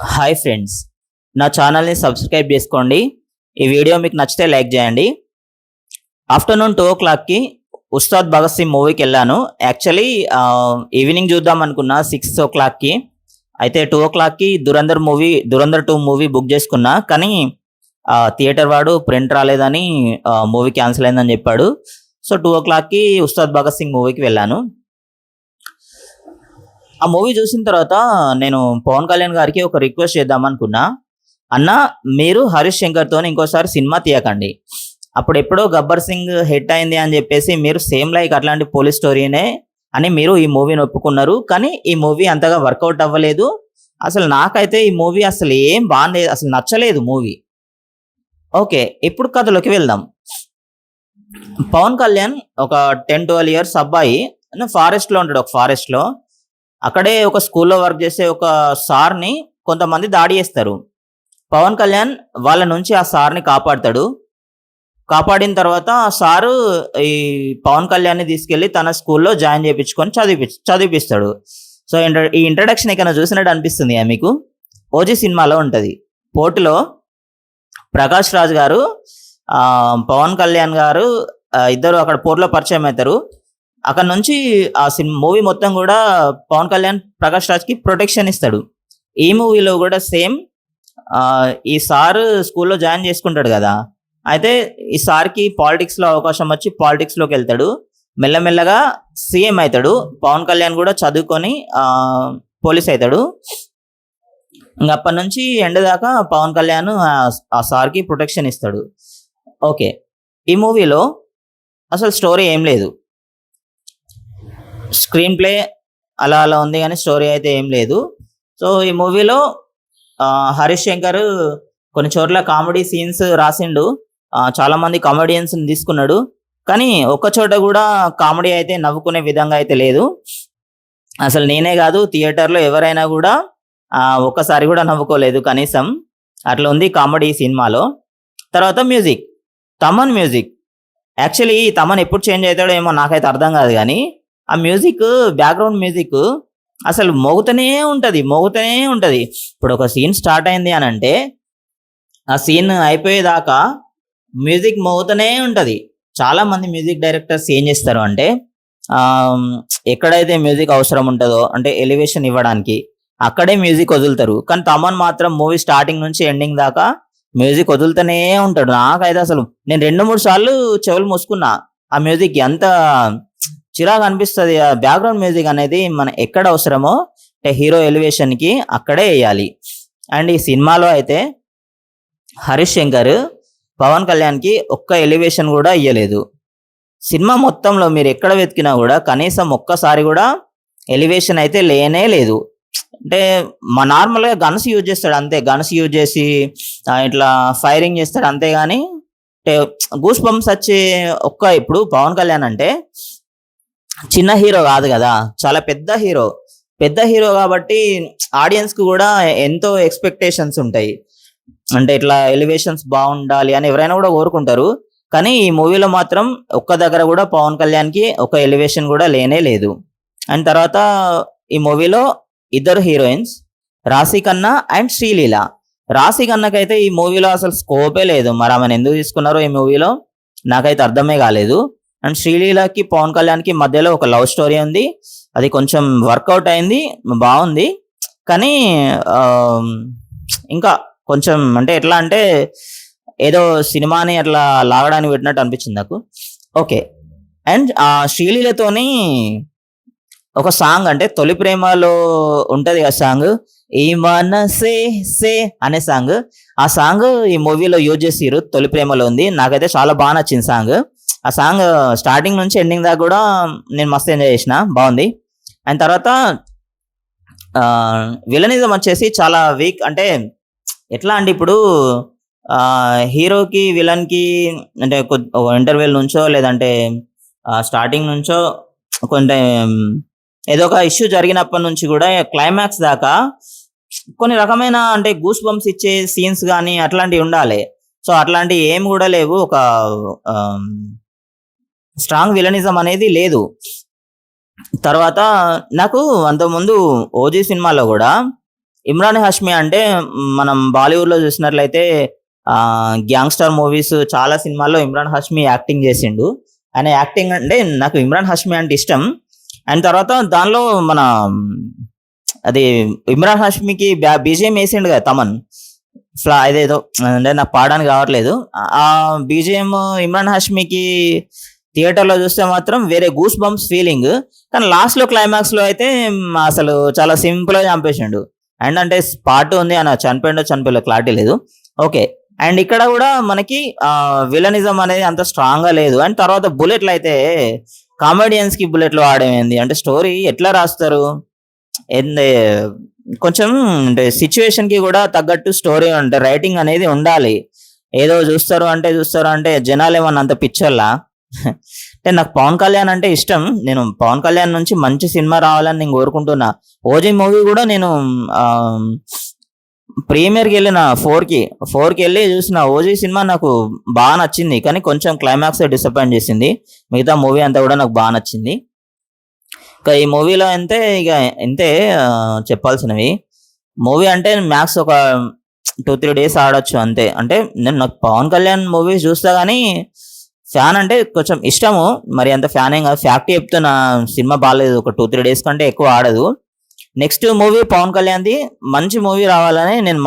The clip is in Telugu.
హాయ్ ఫ్రెండ్స్, నా ఛానల్ని సబ్స్క్రైబ్ చేసుకోండి. ఈ వీడియో మీకు నచ్చితే లైక్ చేయండి. ఆఫ్టర్నూన్ 2 o'clockకి ఉస్తాద్ భగత్ సింగ్ మూవీకి వెళ్ళాను. యాక్చువల్లీ ఈవినింగ్ చూద్దాం అనుకున్నా 6 o'clockకి. అయితే 2 o'clockకి దురంధర్ 2 మూవీ బుక్ చేసుకున్నా. కానీ థియేటర్ వాడు ప్రింట్ రాలేదని మూవీ క్యాన్సిల్ అయిందని చెప్పాడు. సో 2 o'clockకి ఉస్తాద్ భగత్ సింగ్ మూవీకి వెళ్ళాను. ఆ మూవీ చూసిన తర్వాత నేను పవన్ కళ్యాణ్ గారికి ఒక రిక్వెస్ట్ చేద్దాం అనుకున్నా. అన్న, మీరు హరీష్ శంకర్తో ఇంకోసారి సినిమా తీయకండి. అప్పుడు ఎప్పుడో గబ్బర్ సింగ్ హిట్ అయింది అని చెప్పేసి మీరు సేమ్ లైక్ అట్లాంటి పోలీస్ స్టోరీనే అని మీరు ఈ మూవీని ఒప్పుకున్నారు. కానీ ఈ మూవీ అంతగా వర్కౌట్ అవ్వలేదు. అసలు నాకైతే ఈ మూవీ అసలు ఏం బాగాలేదు, అసలు నచ్చలేదు మూవీ. ఓకే, ఇప్పుడు కథలోకి వెళ్దాం. పవన్ కళ్యాణ్ ఒక 10-12 years అబ్బాయి ఫారెస్ట్లో ఉంటాడు. ఒక ఫారెస్ట్లో అక్కడే ఒక స్కూల్లో వర్క్ చేసే ఒక సార్ని కొంతమంది దాడి చేస్తారు. పవన్ కళ్యాణ్ వాళ్ళ నుంచి ఆ సార్ని కాపాడతాడు. కాపాడిన తర్వాత ఆ సారు ఈ పవన్ కళ్యాణ్ని తీసుకెళ్లి తన స్కూల్లో జాయిన్ చేయించుకొని చదివిపిస్తాడు. సో ఈ ఇంట్రడక్షన్ ఇక్కడ చూసినట్టు అనిపిస్తుంది మీకు. ఓజీ సినిమాలో ఉంటుంది. పోర్టులో ప్రకాష్ రాజ్ గారు, పవన్ కళ్యాణ్ గారు ఇద్దరు అక్కడ పోర్టులో పరిచయం అవుతారు. అక్కడ నుంచి ఆ మూవీ మొత్తం కూడా పవన్ కళ్యాణ్ ప్రకాష్ రాజ్కి ప్రొటెక్షన్ ఇస్తాడు. ఈ మూవీలో కూడా సేమ్ ఈ సార్ స్కూల్లో జాయిన్ చేసుకుంటాడు కదా. అయితే ఈ సార్కి పాలిటిక్స్లో అవకాశం వచ్చి పాలిటిక్స్లోకి వెళ్తాడు. మెల్లమెల్లగా సీఎం అవుతాడు. పవన్ కళ్యాణ్ కూడా చదువుకొని పోలీస్ అవుతాడు. ఇంకా అప్పటి నుంచి ఎండ్ దాకా పవన్ కళ్యాణ్ ఆ సార్కి ప్రొటెక్షన్ ఇస్తాడు. ఓకే, ఈ మూవీలో అసలు స్టోరీ ఏం లేదు. స్క్రీన్ ప్లే అలా అలా ఉంది కానీ స్టోరీ అయితే ఏం లేదు. సో ఈ మూవీలో హరీష్ శంకర్ కొన్ని చోట్ల కామెడీ సీన్స్ రాసిండు. చాలా మంది కామెడియన్స్ని తీసుకున్నాడు. కానీ ఒక్క చోట కూడా కామెడీ అయితే నవ్వుకునే విధంగా అయితే లేదు. అసలు నేనే కాదు, థియేటర్లో ఎవరైనా కూడా ఒక్కసారి కూడా నవ్వుకోలేదు కనీసం. అట్లా ఉంది కామెడీ సినిమాలో. తర్వాత music, Thaman music. Actually Thaman ఎప్పుడు చేంజ్ అవుతాడో ఏమో నాకైతే అర్థం కాదు. కానీ ఆ మ్యూజిక్, బ్యాక్గ్రౌండ్ మ్యూజిక్ అసలు మోగుతూనే ఉంటుంది. ఇప్పుడు ఒక సీన్ స్టార్ట్ అయింది అని అంటే ఆ సీన్ అయిపోయేదాకా మ్యూజిక్ మోగుతూనే ఉంటుంది. చాలా మంది మ్యూజిక్ డైరెక్టర్స్ ఏం చేస్తారు అంటే ఎక్కడైతే మ్యూజిక్ అవసరం ఉంటుందో అంటే ఎలివేషన్ ఇవ్వడానికి అక్కడే మ్యూజిక్ వదులుతారు. కానీ తమన్ మాత్రం మూవీ స్టార్టింగ్ నుంచి ఎండింగ్ దాకా మ్యూజిక్ వదులుతూనే ఉంటాడు. నాకైతే అసలు నేను 2-3 సార్లు చెవులు మూసుకున్నా. ఆ మ్యూజిక్ ఎంత చిరాగా అనిపిస్తుంది. ఆ బ్యాక్గ్రౌండ్ మ్యూజిక్ అనేది మన ఎక్కడ అవసరమో అంటే హీరో ఎలివేషన్కి అక్కడే వేయాలి. అండ్ ఈ సినిమాలో అయితే హరీష్ శంకర్ పవన్ కళ్యాణ్కి ఒక్క ఎలివేషన్ కూడా ఇయ్యలేదు. సినిమా మొత్తంలో మీరు ఎక్కడ వెతికినా కూడా కనీసం ఒక్కసారి కూడా ఎలివేషన్ అయితే లేనే లేదు. అంటే నార్మల్గా గన్స్ యూజ్ చేస్తాడు అంతే. గన్స్ యూజ్ చేసి ఇట్లా ఫైరింగ్ చేస్తాడు అంతేగాని అంటే గూస్ బంప్స్ వచ్చే ఇప్పుడు పవన్ కళ్యాణ్ అంటే చిన్న హీరో కాదు కదా, చాలా పెద్ద హీరో కాబట్టి ఆడియన్స్కి కూడా ఎంతో ఎక్స్పెక్టేషన్స్ ఉంటాయి. అంటే ఇట్లా ఎలివేషన్స్ బాగుండాలి అని ఎవరైనా కూడా కోరుకుంటారు. కానీ ఈ మూవీలో మాత్రం ఒక్క దగ్గర కూడా పవన్ కళ్యాణ్కి ఒక ఎలివేషన్ కూడా లేనే లేదు. అండ్ తర్వాత ఈ మూవీలో ఇద్దరు హీరోయిన్స్, రాశిఖన్నా అండ్ శ్రీలీల. రాశిఖన్నాకైతే ఈ మూవీలో అసలు స్కోపే లేదు. మరి ఆమెను ఎందుకు తీసుకున్నారో ఈ మూవీలో నాకైతే అర్థమే కాలేదు. అండ్ శ్రీలీలకి పవన్ కళ్యాణ్కి మధ్యలో ఒక లవ్ స్టోరీ ఉంది. అది కొంచెం వర్కౌట్ అయింది, బాగుంది. కానీ ఇంకా కొంచెం అంటే ఎట్లా అంటే ఏదో సినిమాని అట్లా లాగడానికి పెట్టినట్టు అనిపించింది నాకు. ఓకే, అండ్ శ్రీలీలతోని ఒక సాంగ్ అంటే తొలి ప్రేమలో ఉంటుంది కదా సాంగ్, ఈ మనసే సే అనే సాంగ్. ఆ సాంగ్ ఈ మూవీలో యూజ్ చేసిరు, తొలి ప్రేమలో ఉంది. నాకైతే చాలా బాగా నచ్చింది సాంగ్. ఆ సాంగ్ స్టార్టింగ్ నుంచి ఎండింగ్ దాకా కూడా నేను మస్తు ఎంజాయ్ చేసిన, బాగుంది. అండ్ తర్వాత విలనిజం వచ్చేసి చాలా వీక్. అంటే ఎట్లా అంటే ఇప్పుడు హీరోకి విలన్కి అంటే ఇంటర్వెల్ నుంచో లేదంటే స్టార్టింగ్ నుంచో కొంత ఏదో ఒక ఇష్యూ జరిగినప్పటి నుంచి కూడా క్లైమాక్స్ దాకా కొన్ని రకమైన అంటే గూస్ బంప్స్ ఇచ్చే సీన్స్ కానీ అట్లాంటివి ఉండాలి. సో అట్లాంటివి ఏం కూడా లేవు. ఒక స్ట్రాంగ్ విలనిజం అనేది లేదు. తర్వాత నాకు అంతకుముందు ఓజీ సినిమాలో కూడా ఇమ్రాన్ హాష్మి అంటే మనం బాలీవుడ్‌లో చూసినట్లయితే గ్యాంగ్‌స్టర్ మూవీస్ చాలా సినిమాల్లో ఇమ్రాన్ హాష్మి యాక్టింగ్ చేసిండు. ఆయన యాక్టింగ్ అంటే నాకు ఇమ్రాన్ హాష్మి అంటే ఇష్టం. ఆయన తర్వాత దానిలో మన అది ఇమ్రాన్ హాష్మికి బీజీఎం ఏసిండు కదా! తమన్. ఇదేదో అంటే నాకు పాడడానికి రావట్లేదు. ఆ బీజీఎం ఇమ్రాన్ హాష్మికి థియేటర్‌లో చూస్తే మాత్రం వేరే గూస్ బంప్స్ ఫీలింగ్. కానీ లాస్ట్‌లో క్లైమాక్స్‌లో అయితే అసలు చాలా సింపుల్‌గా చంపేసిండు. అండ్ అంటే పార్ట్ 2 ఉంది. ఆయన చనిపోయిండో చనిపోలేదో క్లారిటీ లేదు. ఓకే. అండ్ ఇక్కడ గూడా మనకి విలనిజం అనేది అంత స్ట్రాంగ్‌గా లేదు. అండ్ తర్వాత బుల్లెట్‌లయితే కామెడియన్స్‌కి బుల్లెట్‌లు వాడడం అంటే స్టోరీ ఎట్లా రాస్తారు? ఏంది కొంచెం అంటే సిట్యుయేషన్‌కి గూడా తగ్గట్టు స్టోరీ అంటే రైటింగ్ అనేది ఉండాలి. ఏదో చూస్తారు అంటే జనాలేమన్నా అంత పిచ్చోళ్ళా? అంటే నాకు 'పవన్ కళ్యాణ్' అంటే ఇష్టం. నేను 'పవన్ కళ్యాణ్' నుంచి మంచి సినిమా రావాలని నేను కోరుకుంటున్నా. 'ఓజీ' మూవీ గూడా నేను ఆహ్, ప్రీమియర్‌కెళ్ళిన 4కి చూసిన. 'ఓజీ' సినిమా నాకు నచ్చింది. కానీ కొంచెం క్లైమాక్సే డిసప్పాయింట్ చేసింది. మిగతా మూవీ అంతా గూడా నాకు నచ్చింది. ఇంకా ఈ మూవీలో ఇంతే చెప్పాల్సినవి. మూవీ అంటే మ్యాక్స్ ఒక 2, 3 డేస్ ఆడొచ్చు అంతే. అంటే నాకు 'పవన్ కళ్యాణ్' మూవీస్ చూస్తా గానీ, ఫ్యాన్ అంటే కొంచెం ఇష్టము. మరి అంత ఫ్యాన్ ఏం కాదు. ఫ్యాక్ట్ చెప్తున్నా, సినిమా బాలేదు. ఒక 2, 3 డేస్ కంటే ఎక్కువ ఆడదు. నెక్స్ట్ మూవీ 'పవన్ కళ్యాణ్‌ది' మంచి మూవీ రావాలని నేను